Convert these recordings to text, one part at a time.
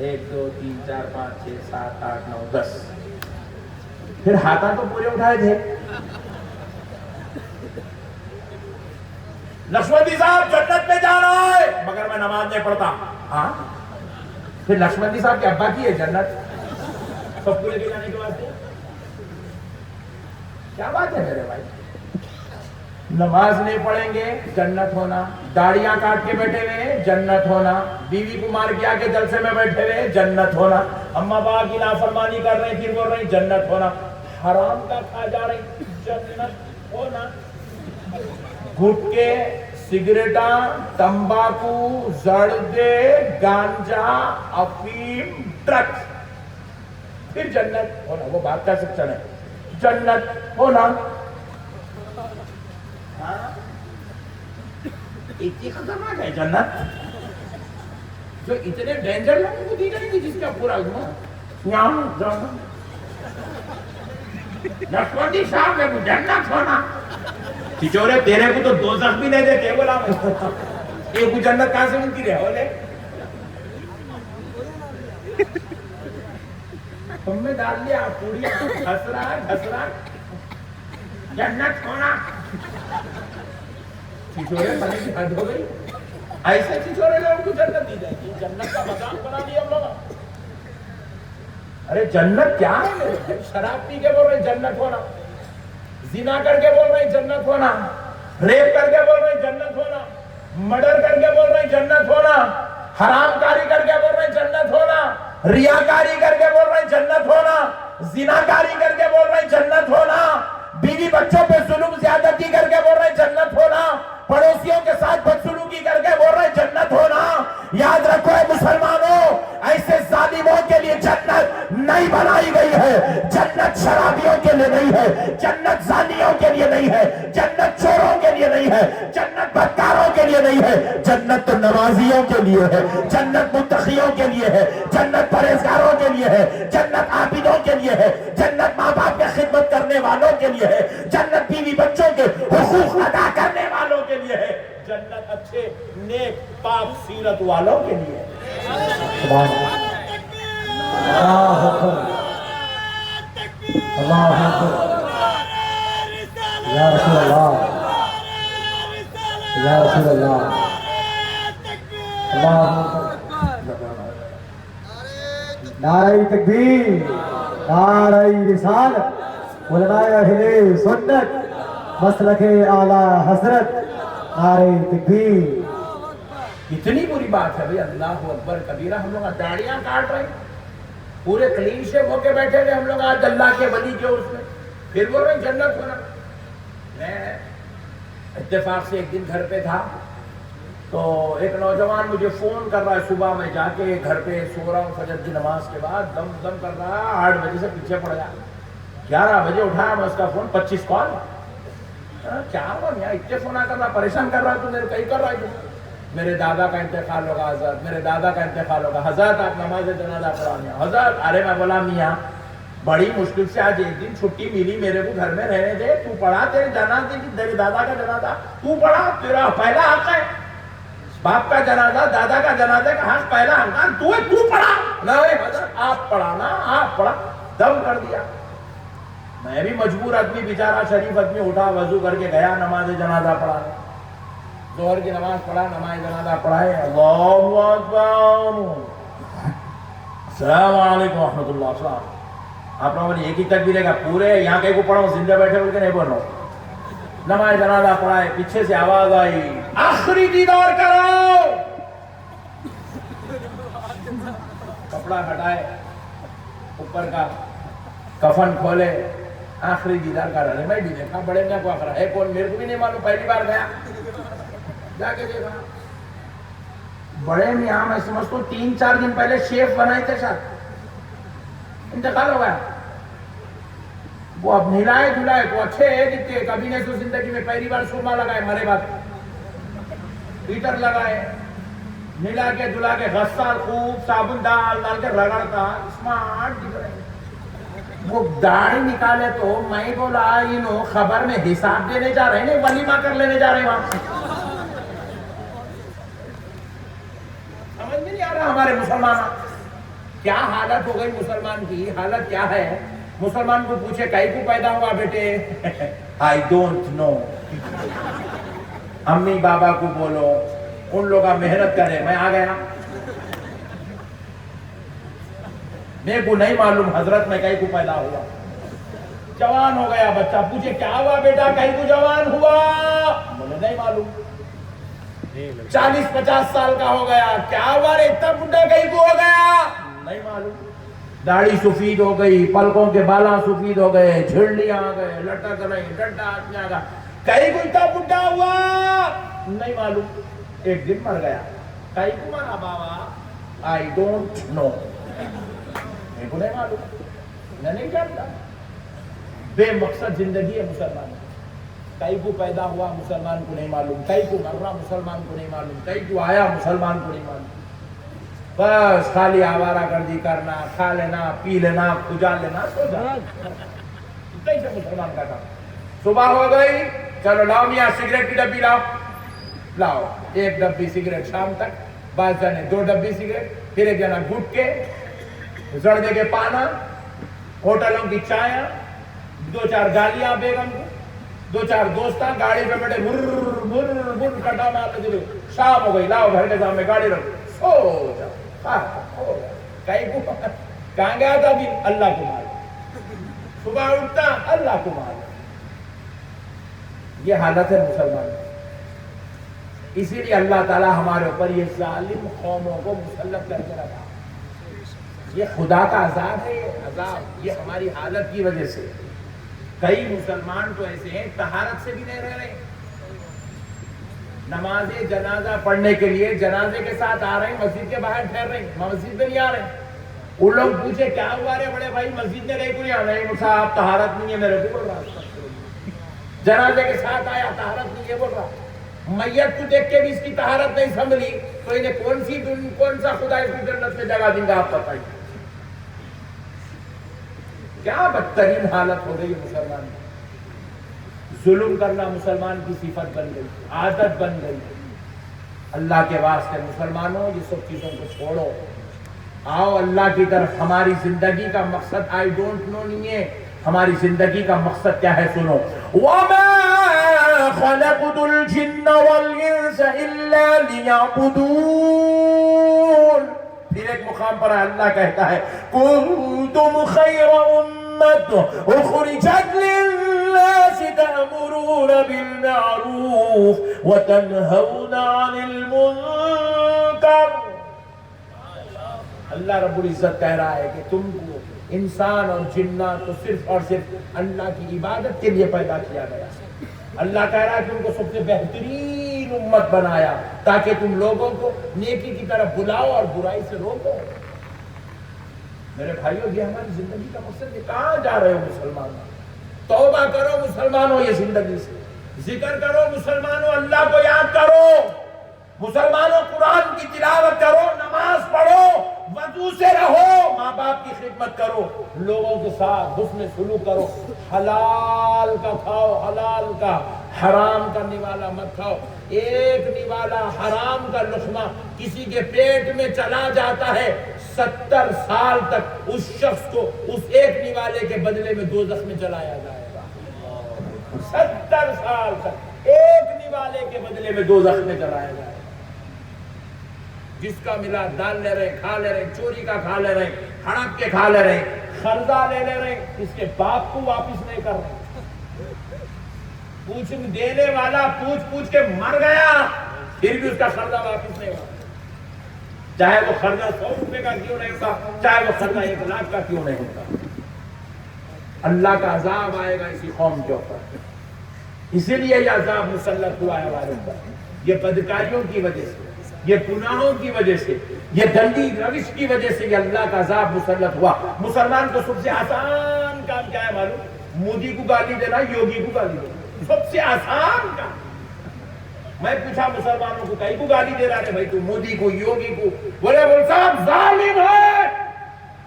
1 2 3 4 5 6 7 8 9 10 پھر ہاتھاں تو پورے اٹھائے تھے. لکشمن جی صاحب جنت میں جانا ہے مگر میں نماز نہیں پڑھتا. ہاں پھر لکشمن جی صاحب کے ابا کی ہے جنت سب کو لے کے جانے کے واسطے. کیا بات ہے میرے بھائی. نماز نہیں پڑھیں گے جنت ہونا, داڑیاں کاٹ کے بیٹھے ہوئے جنت ہونا, بیوی کو مار کے آگے جلسے میں بیٹھے ہوئے جنت ہونا, اماں باپ کی نافرمانی کر رہے ہیں پھر بول رہے ہیں جنت ہونا, حرام کا کھا جا رہے ہیں جنت ہونا, گٹکے سگریٹاں تمباکو زردے گانجا افیم ڈرگس پھر جنت ہونا. وہ بات کا سیکشن ہے جنت ہونا. اتنی خطرناک ہے جنت جو اتنے ڈینجر لوگوں کو دی جائے گی جس کا پورا لکشمن صاحب میں کو جنت ہونا. چچورے تیرے کو تو دوزخ بھی نہیں دیتے بولا ایک کو جنت کہاں سے ملتی رہے بولے تم میں ڈال لیا پوری گھسرا جنت ہونا. چچورے بنے کی حد ہو گئی. ایسے چچورے لوگوں کو جنت دی جائے گی. جنت کا مذاق بنا لیا ہم لوگ. ارے جنت کیا ہے میرے بھائی. شراب پی کے بول رہے جنت ہونا, زنا کر کے بول رہے جنت ہونا, ریپ کر کے بول رہے جنت ہونا, مرڈر کر کے بول رہے جنت ہونا, حرام کاری کر کے بول رہے جنت ہونا, ریاکاری کر کے بول رہے جنت ہونا, زنا کاری کر کے بول رہے جنت ہونا, بیوی بچوں پہ ظلم زیادتی کر کے بول رہے جنت ہونا, پڑوسیوں کے ساتھ بدسلوکی کر کے بول رہے جنت ہونا. یاد رکھو اے مسلمانوں, ایسے ظالموں کے لیے جنت نہیں بنائی گئی ہے. جنت شرابیوں کے لیے نہیں ہے, جنت زانیوں کے لیے نہیں ہے, جنت چوروں کے لیے نہیں ہے, جنت بدکاروں کے لیے نہیں ہے. جنت تو نمازیوں کے لیے ہے, جنت متقیوں کے لیے ہے, جنت پرہیزگاروں کے لیے ہے, جنت عابدوں کے لیے ہے, جنت ماں باپ کی خدمت کرنے والوں کے لیے ہے, جنت بیوی بچوں کے حقوق ادا کرنے والوں کے لیے ہے, جنت اچھے نیک پاک سیرت والوں کے لیے ہے. اللہ یا رسول اللہ یا رسول اللہ. نعرہ تکبیر, نعرہ رسالت, علماء اہل سنت, مسلک اعلی حضرت, نعرہ تکبیر. اتنی بری بات ہے بھئی. اللہ اکبر کبیرہ. ہم لوگ داڑیاں کاٹ رہے ہیں پورے کلین شیپ ہو کے بیٹھے ہوئے ہم لوگ آج اللہ کے ولی کے اس میں, پھر بول رہے ہیں جنت ہونا. میں اتفاق سے ایک دن گھر پہ تھا تو ایک نوجوان مجھے فون کر رہا ہے. صبح میں جا کے گھر پہ سو رہا ہوں فجر کی نماز کے بعد, دم دم کر رہا ہے. 8 بجے سے پیچھے پڑ گیا, 11 بجے اٹھایا میں اس کا فون. 25 کال. کیا ہوا میاں اتنے فون آ کر رہا, پریشان کر رہا ہے تو میرے کہیں کر رہا ہے. میرے دادا کا انتقال ہوگا حضرت, میرے دادا کا انتقال ہوگا حضرت, آپ نماز جنازہ پڑھا میاں حضرت. ارے میں بولا میاں بڑی مشکل سے آج ایک دن چھٹی ملی میرے کو گھر میں رہنے دے, تو پڑھا تیرے جنازے کی, تیرے دادا کا جنازہ تو پڑھا, تیرا پہلا حق ہے. باپ کا جنازہ دادا کا جنازے کا حق پہلا حق ہے, تو پڑھا. نہیں حضرت آپ پڑھانا, آپ پڑھا. دم کر دیا. میں بھی مجبور آدمی بیچارہ شریف آدمی اٹھا, وضو کر کے گیا نماز جنازہ پڑھا. ظہر کی نماز پڑھا, نماز جنازہ پڑھائے. اللہ اکبر, السلام علیکم ورحمۃ اللہ. السلام. آپ لوگوں نے ایک ہی تکبیر کا پورے یہاں کہیں کو پڑھا ہوں, زندہ بیٹھے بول کے نہیں بول رہا ہوں. نماز جنازہ پڑھائے, پیچھے سے آواز آئی آخری دیدار کرو. کپڑا ہٹائے, اوپر کا کفن کھولے, آخری دیدار کر رہے. میں بھی دیکھا, بڑے میاں کو آخر ہے کون میرے کو بھی نہیں معلوم, پہلی بار گیا جا کے دیکھا. بڑے میاں میں سمجھتا ہوں 3-4 دن پہلے شیف بنائے تھے, شاید انتقال ہو گیا. وہ اب نہلائے دھلائے تو اچھے دکھتے, کبھی نے تو زندگی میں پہلی بار سرما لگائے, مرے بعد عطر لگائے, نہلا کے دھلا کے غسال خوب صابن ڈال کے رگڑتا, اسمارٹ دکھ رہے. وہ داڑھی نکالے تو میں بولا انہوں خبر میں حساب دینے جا رہے ہیں, ولیمہ کر لینے جا رہے ہیں وہاں. سمجھ میں نہیں آ رہا ہمارے مسلمان. کیا حالت ہو گئی مسلمان کی؟ حالت کیا ہے؟ مسلمان کو پوچھے کئی کو پیدا ہوا بیٹے؟ I don't know. امی بابا کو بولو ان لوگا محنت کرے، میں آ گیا، میرے کو نہیں معلوم حضرت میں کئی کو پیدا ہوا۔ جوان ہو گیا بچہ، پوچھے کیا ہوا بیٹا کئی کو جوان ہوا؟ مجھے نہیں معلوم۔ 40-50 سال کا ہو گیا، کیا ہوا رے اتنا بڈھا کئی کو ہو گیا؟ نہیں معلوم۔ داڑھی سفید ہو گئی، پلکوں کے بالاں سفید ہو گئے، جھڑیاں آ گئے، لٹک رہی، ڈنڈا ہاتھ میں آ گیا، کئی کو اتنا بڈھا ہوا؟ نہیں معلوم۔ ایک دن مر گیا، کئی کو مرا بابا؟ I don't know. میرے کو نہیں معلوم، میں نہیں جانتا۔ بے مقصد زندگی ہے مسلمان، کئی کو پیدا ہوا مسلمان کو نہیں معلوم، کئی کو مرنا مسلمان کو نہیں معلوم، کئی کو آیا مسلمان کو نہیں معلوم۔ بس خالی آوارہ گردی کرنا، کھا لینا، پی لینا، کھجا لینا، سو جانا، کیسے مسلمان کا کام؟ صبح ہو گئی، چلو لاؤ میاں سگریٹ کی ڈبی لاؤ، لاؤ 1 ڈبی سگریٹ شام تک، بعض جانے 2 ڈبی سگریٹ، پھر ایک جنا گٹکے، زردے کے پانا، ہوٹلوں کی چائیں، 2-4 گالیاں بیگم کو، 2-4 دوستاں گاڑی پہ بیٹھے بھر بھر بھر کٹا مارتے دلو، شام ہو گئی، لاؤ گھر کے سامنے گاڑی رکھو، سو جاؤ، کہیں کو کہاں گیا تھا ابھی؟ اللہ کو معلوم، صبح اٹھتا اللہ کو معلوم۔ یہ حالت ہے مسلمان، اسی لیے اللہ تعالیٰ ہمارے اوپر یہ ظالم قوموں کو مسلط کر کے رکھا۔ یہ خدا کا عذاب ہے، یہ عذاب یہ ہماری حالت کی وجہ سے۔ کئی مسلمان تو ایسے ہیں طہارت سے بھی نہیں رہ رہے، نماز جنازہ پڑھنے کے لیے جنازے کے ساتھ آ رہے ہیں، مسجد کے باہر ٹھہر رہے ہیں، مسجد میں نہیں آ رہے ہیں۔ ان لوگ پوچھے کیا ہوا رے بڑے بھائی مسجد میں نہیں کو نہیں آ رہے؟ صاحب طہارت نہیں ہے، میرے کو بول رہا جنازے کے ساتھ آیا طہارت نہیں ہے بول رہا، میت کو دیکھ کے بھی اس کی طہارت نہیں سنبھلی تو انہیں کون سا خدا اس کی جنت میں جگہ دیں گا؟ آپ بتائیے کیا بدترین حالت ہو گئی مسلمان کی۔ ظلم کرنا مسلمان کی صفت بن گئی، عادت بن گئی۔ اللہ کے واسطے مسلمانوں یہ سب چیزوں کو چھوڑو، آؤ اللہ کی طرف۔ ہماری زندگی کا مقصد I don't know نہیں ہے، ہماری زندگی کا مقصد کیا ہے؟ سنو، وَمَا خَلَقْتُ الْجِنَّ وَالْإِنسَ إِلَّا لِيَعْبُدُونَ۔ پھر ایک مقام پر اللہ کہتا ہے كُنْتُمْ خَيْرَ أُمَّةٍ أُخْرِجَتْ لِلنَّاسِ تَأْمُرُونَ بِالْمَعْرُوفِ وَتَنْهَوْنَ عَنِ الْمُنكَرِ۔ اللہ رب العزت کہہ رہا ہے کہ تم کو انسان اور جنات کو صرف اور صرف اللہ کی عبادت کے لیے پیدا کیا گیا۔ اللہ کہہ رہا ہے کہ تم کو سب سے بہترین امت بنایا تاکہ تم لوگوں کو نیکی کی طرف بلاؤ اور برائی سے روکو۔ میرے بھائیو یہ ہماری زندگی کا مقصد ہے۔ کہاں جا رہے ہو مسلمانوں؟ توبہ کرو مسلمانوں یہ زندگی سے، ذکر کرو مسلمانوں، اللہ کو یاد کرو مسلمانوں، قرآن کی تلاوت کرو، نماز پڑھو، وضو سے رہو، ماں باپ کی خدمت کرو، لوگوں کے ساتھ حسن سلوک کرو، حلال کا کھاؤ، حلال کا، حرام کا نوالا مت کھاؤ۔ ایک نوالا حرام کا لقمہ کسی کے پیٹ میں چلا جاتا ہے، 70 سال تک اس شخص کو اس ایک نوالے کے بدلے میں دوزخ میں جلایا جائے گا۔ 70 سال تک ایک نوالے کے بدلے میں دوزخ میں جلایا جائے گا۔ جس کا ملا ڈال لے رہے، کھا لے رہے، چوری کا کھا لے رہے، ہڑپ کے کھا لے رہے، قرضہ لے لے رہے، اس کے باپ کو واپس نہیں کر رہے۔ پوچھ دینے والا پوچھ کے مر گیا، پھر بھی اس کا قرضہ واپس نہیں ہوا، چاہے وہ قرضہ 100 روپے کا کیوں نہیں ہوتا، چاہے وہ قرضہ 1 لاکھ کا کیوں نہیں ہوتا۔ اللہ کا عذاب آئے گا اسی قوم کے اوپر، اسی لیے یہ عذاب مسلط ہوا ہے ہمارے اوپر، یہ بدکاریوں کی وجہ سے، یہ گناہوں کی وجہ سے، یہ گندی روش کی وجہ سے یہ اللہ کا عذاب مسلط ہوا۔ مسلمان کو سب سے آسان کام کیا ہے معلوم؟ مودی کو گالی دینا، یوگی کو گالی دینا، سب سے آسان کام۔ میں پوچھا مسلمانوں کو کئی کو گالی دے رہا ہے بھائی تو مودی کو، یوگی کو، بولے صاحب ظالم ہے،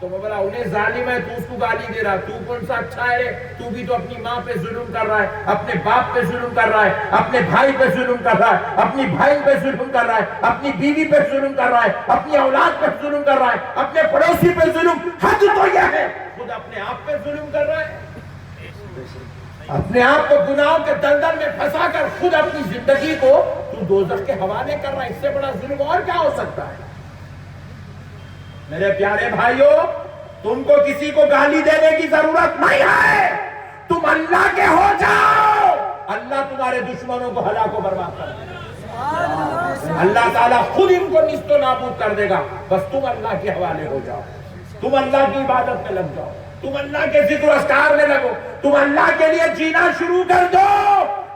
تو وہ بولا انہیں ظالم ہے تو اس کو گالی دے رہا, تو کون سا اچھا ہے؟ تو بھی تو اپنی ماں پہ ظلم کر رہا ہے, اپنے باپ پہ ظلم کر رہا ہے, اپنے بھائی پہ ظلم کر رہا ہے, اپنی بھائی پہ ظلم کر رہا ہے, اپنی بیوی پہ ظلم کر رہا ہے, اپنی اولاد پہ ظلم کر رہا ہے, اپنے پڑوسی پہ ظلم. حد تو یہ ہے خود اپنے آپ پہ ظلم کر رہا ہے, اپنے آپ کو گناہوں کے دلدل میں پھنسا کر خود اپنی زندگی کو تو دوزخ کے حوالے کر رہا ہے. اس سے بڑا ظلم اور کیا ہو سکتا ہے؟ میرے پیارے بھائیوں, تم کو کسی کو گالی دینے کی ضرورت نہیں ہے, تم اللہ کے ہو جاؤ, اللہ تمہارے دشمنوں کو ہلاک و برباد کر دے گا, اللہ تعالیٰ خود ان کو نیست و نابود کر دے گا. بس تم اللہ کے حوالے ہو جاؤ, تم اللہ کی عبادت میں لگ جاؤ, تم اللہ کے ذکر و اذکار میں لگو, تم اللہ کے لیے جینا شروع کر دو.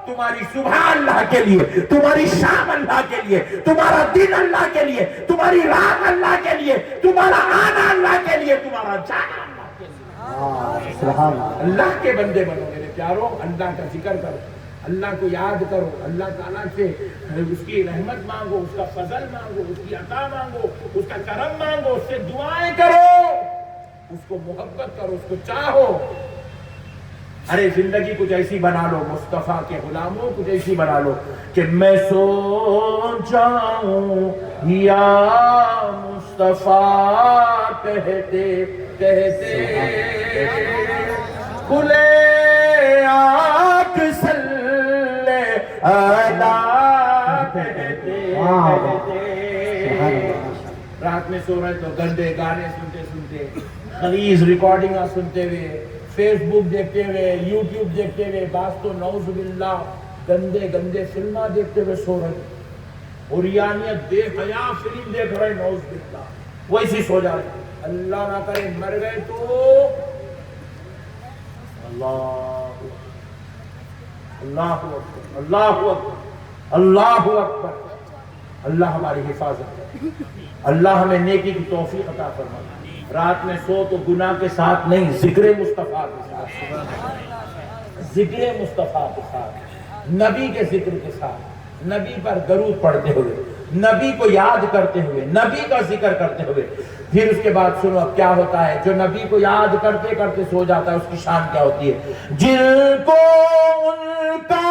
تمہاری صبح اللہ کے لیے, تمہاری شام اللہ کے لیے, تمہارا دن اللہ کے لیے, تمہاری رات اللہ کے لیے, تمہارا آنا اللہ کے لیے, تمہارا جانا اللہ کے لیے. اللہ کے بندے بنو میرے پیاروں, اللہ کا ذکر کرو, اللہ کو یاد کرو, اللہ تعالیٰ سے اس کی رحمت مانگو, اس کا فضل مانگو, اس کی عطا مانگو, اس کا کرم مانگو, اس سے دعائیں کرو, اس کو محبت کرو, اس کو چاہو. ارے زندگی کچھ ایسی بنا لو, مصطفیٰ کے غلاموں کچھ ایسی بنا لو کہ میں سو جاؤں یا مصطفیٰ کہتے کہتے کھلے آنکھ صلی اللہ کہتے کہتے. رات میں سو رہے تو گندے گانے سنتے سنتے, خلیز ریکارڈنگاں سنتے ہوئے, فیس بک دیکھتے ہوئے, یوٹیوب دیکھتے ہوئے, بعض تو نعوذ باللہ گندے گندے فلمیں دیکھتے ہوئے سو رہے, اور یانیت بے حیا فلم دیکھ رہے, نعوذ باللہ ویسی سو جا رہے. اللہ نہ کرے مر گئے تو اللہ اللہ اکبر, اللہ اکبر, اللہ اکبر. اللہ ہماری حفاظت کرے, اللہ ہمیں نیکی کی توفیق عطا فرمائے. رات میں سو تو گناہ کے ساتھ نہیں, ذکر مصطفیٰ کے ساتھ, ذکر مصطفیٰ کے ساتھ, نبی کے ذکر کے ساتھ, نبی پر درود پڑھتے ہوئے, نبی کو یاد کرتے ہوئے, نبی کا ذکر کرتے ہوئے. پھر اس کے بعد سنو اب کیا ہوتا ہے, جو نبی کو یاد کرتے کرتے سو جاتا ہے اس کی شان کیا ہوتی ہے. جن کو ان کا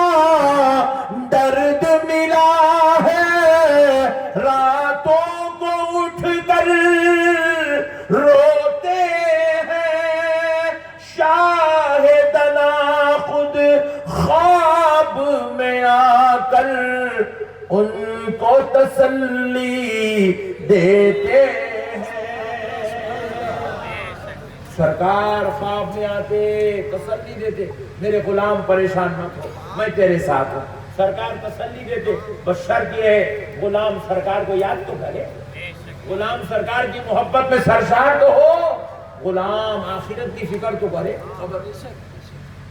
درد ملا ہے راتوں کو اٹھ کر روتے ہیں, شاہدنا خود خواب میں آ کر ان کو تسلی دیتے ہیں. سرکار خواب میں آتے, تسلی دیتے, میرے غلام پریشان مت ہو, میں تیرے ساتھ ہوں. سرکار تسلی دیتے, بس شرط یہ ہے غلام سرکار کو یاد تو کرے, غلام سرکار کی محبت میں سرشار تو ہو, غلام آخرت کی فکر تو کرے.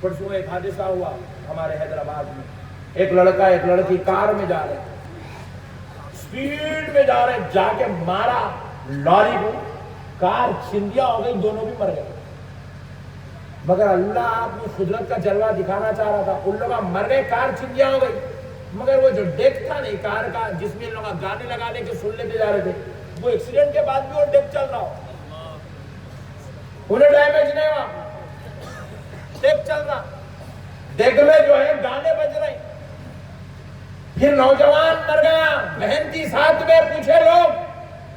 پرسوں ایک حادثہ ہوا ہمارے حیدرآباد میں, ایک لڑکا ایک لڑکی کار میں جا رہے, سپیڈ میں جا رہے, جا کے مارا لاری کو, کار چھندیاں ہو گئی, دونوں بھی مر گئے. مگر اللہ اپنی قدرت کا جلوہ دکھانا چاہ رہا تھا, ان لوگ مر گئے, کار چھندیاں ہو گئی, مگر وہ جو ڈیک تھا نہیں کار کا, جس میں لوگ گانے لگانے کے سن لیتے جا رہے تھے, وہ ایکسیڈنٹ کے بعد بھی وہ ڈیک چل رہا ہو, انہیں ڈیمیج نہیں ہوا, ڈیک چل رہا, ڈیک میں جو ہے گانے بج رہے. پھر نوجوان مر گیا, بہن تھی ساتھ میں, پوچھے لوگ,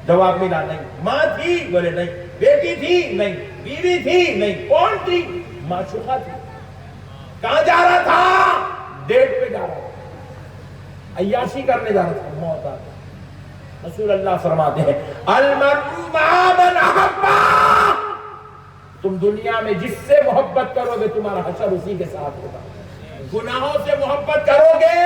جواب ملا نہیں. ماں تھی, بولے نہیں. بیٹی تھی, نہیں. بیوی تھی, نہیں. کون تھی؟ معشوقہ تھی. کہاں جا رہا تھا؟ ڈیٹ پہ جا رہا تھا, عیاشی کرنے جا رہا تھا, موت آ گئی. رسول اللہ فرماتے ہیں المرء مع من احب, تم دنیا میں جس سے محبت کرو گے تمہارا حشر اسی کے ساتھ ہوگا. گناہوں سے محبت کرو گے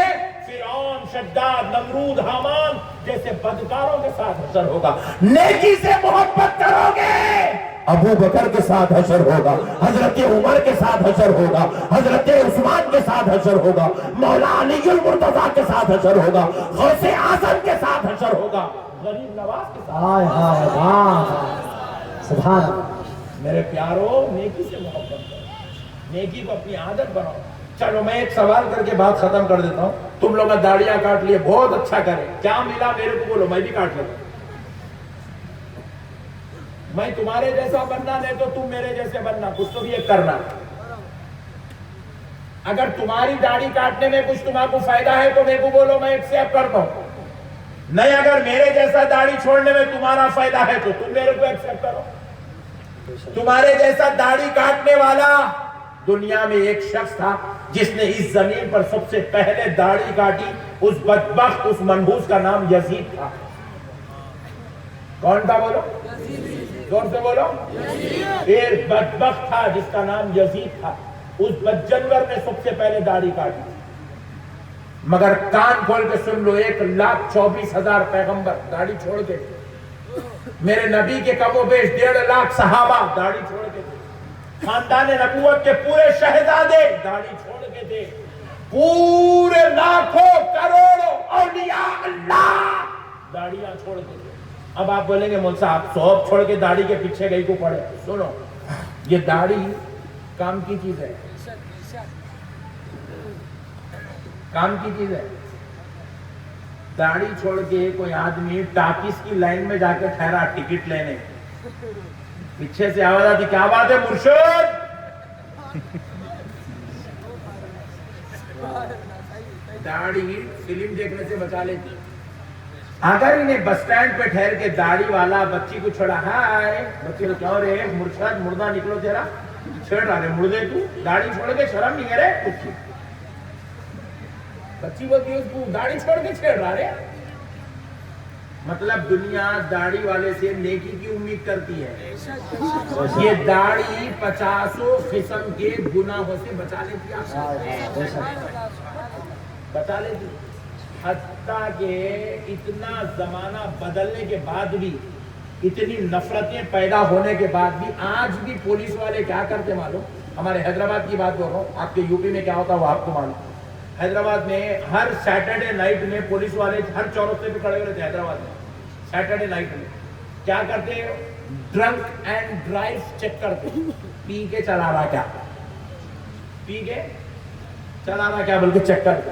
فرعون, شداد, نمرود, حامان جیسے بدکاروں کے ساتھ حشر ہوگا. نیکی سے محبت کرو گے ابو بکر کے ساتھ حشر ہوگا, حضرت عمر کے ساتھ حشر ہوگا, حضرت عثمان کے ساتھ حشر ہوگا, مولا علی المرتضیٰ کے ساتھ حشر ہوگا, غوث اعظم کے ساتھ حشر ہوگا, غریب نواز کے ساتھ. سبحان اللہ. میرے پیارو, نیکی سے محبت کرو, نیکی کو اپنی عادت بناؤ. چلو میں ایک سوال کر کے بات ختم کر دیتا ہوں. تم لوگ نے داڑیاں کاٹ لیے, بہت اچھا کرے, کیا ملا میرے کو بولو, میں بھی کاٹ لیتا. میں تمہارے جیسا بننا نہیں تو تم میرے جیسے بننا، کچھ تو بھی ایک کرنا۔ اگر تمہاری داڑھی کاٹنے میں کچھ تمہارے کو فائدہ ہے تو میرے کو بولو، میں ایکسپٹ کرتا ہوں۔ نہیں، اگر میرے جیسا داڑھی چھوڑنے میں تمہارا فائدہ ہے تو تم میرے کو ایکسپٹ کرو۔ تمہارے جیسا داڑھی کاٹنے والا دنیا میں ایک شخص تھا جس نے اس زمین پر سب سے پہلے داڑھی کاٹی، اس بدبخت، اس منحوس کا نام یزید تھا۔ کون تھا بولو؟ زور سے بولو۔ ایک بدبخت تھا جس کا نام یزید تھا، اس بدجنور نے سب سے پہلے داڑھی کاٹی۔ مگر کان کھول کے سن لو، 1,24,000 پیغمبر داڑھی چھوڑ کے، میرے نبی کے کم و بیش 1.5 لاکھ صحابہ داڑھی چھوڑ کے تھے، خاندان نبوت کے پورے شہزادے داڑھی چھوڑ کے تھے، پورے لاکھوں کروڑوں اولیاء اللہ داڑیاں چھوڑ کے تھے۔ اب آپ بولیں گے مول صاحب سوب چھوڑ کے داڑھی کے پیچھے گئی کو پڑے۔ سنو، یہ داڑھی کام کی چیز ہے، کام کی چیز ہے۔ داڑھی چھوڑ کے کوئی آدمی ٹاکیز کی لائن میں جا کے ٹھہرا ٹکٹ لینے، پیچھے سے آواز آتی، کیا بات ہے مرشد؟ داڑھی فلم دیکھنے سے بچا لیتی۔ اگر انہیں بس سٹینڈ پہ ٹھہر کے داڑھی والا بچی کو چھوڑا، ہائے بچی کو کیوں رے مرشد مردہ نکلو تیرا، چھیڑ رہا رے مردے تو، داڑھی چھوڑ کے شرم نہیں کرے کچھ؟ بچی بولتی ہے اس کو داڑھی چھوڑ کے چھیڑ رہا رے۔ مطلب دنیا داڑھی والے سے نیکی کی امید کرتی ہے، یہ داڑھی 50 قسم کے گناہوں سے بچا لیتی ہے، بچا لیتی۔ حتیٰ کہ اتنا زمانہ بدلنے کے بعد بھی، اتنی نفرتیں پیدا ہونے کے بعد بھی، آج بھی پولیس والے کیا کرتے معلوم؟ ہمارے حیدرآباد کی بات کر رہا ہوں، آپ کے یوپی میں کیا ہوتا وہ آپ کو معلوم۔ حیدرآباد میں ہر سیٹرڈے نائٹ میں پولیس والے ہر چوراہے پہ کھڑے ہوئے تھے۔ حیدرآباد میں سیٹرڈے نائٹ میں کیا کرتے؟ ڈرنک اینڈ ڈرائیو چیک کرتے، پی کے چلا رہا کیا، پی کے چلا رہا کیا بلکہ چیک کرتے۔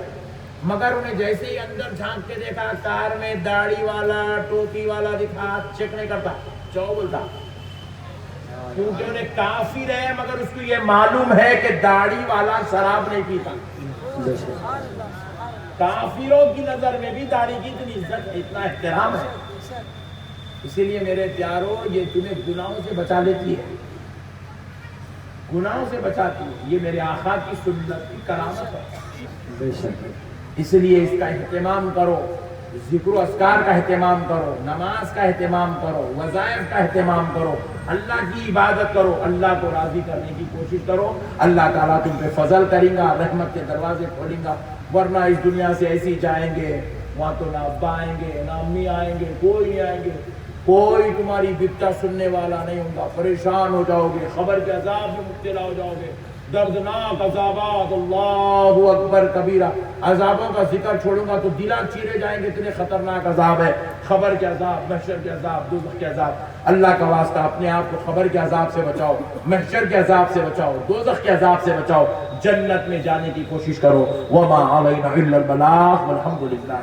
مگر انہیں جیسے ہی اندر جھانک کے دیکھا، کار میں داڑھی والا ٹوپی والا دکھا، چیک نہیں کرتا، چو بولتا، کیونکہ انہیں کافر ہے مگر اس کو یہ معلوم ہے کہ داڑھی والا شراب نہیں پیتا۔ کافروں کی نظر میں بھی داڑھی کی اتنی عزت ہے، اتنا احترام ہے۔ اسی لیے میرے پیاروں، یہ تمہیں گناہوں سے بچا لیتی ہے، گناہوں سے بچاتی ہے، یہ میرے آقا کی سنت کی کرامت ہے۔ اس لیے اس کا اہتمام کرو، ذکر و اذکار کا اہتمام کرو، نماز کا اہتمام کرو، وظائف کا اہتمام کرو، اللہ کی عبادت کرو، اللہ کو راضی کرنے کی کوشش کرو، اللہ تعالیٰ تم پہ فضل کریں گا، رحمت کے دروازے کھولیں گا۔ ورنہ اس دنیا سے ایسی جائیں گے، وہاں تو نہ ابا آئیں گے نہ امی آئیں گے، کوئی نہیں آئیں گے، کوئی تمہاری بپتا سننے والا نہیں ہوگا، پریشان ہو جاؤ گے، خبر کے عذاب میں مبتلا ہو جاؤ گے، دردناک عذابات، اللہ اکبر کبیرہ۔ عذابوں کا ذکر چھوڑوں گا تو دلان چیرے جائیں گے، اتنے خطرناک عذاب ہے، خبر کے عذاب، محشر کے عذاب، دوزخ کے عذاب۔ اللہ کا واسطہ اپنے آپ کو خبر کے عذاب سے بچاؤ، محشر کے عذاب سے بچاؤ، دوزخ کے عذاب سے بچاؤ، جنت میں جانے کی کوشش کرو۔ وما علینا الا البلاغ والحمد للہ۔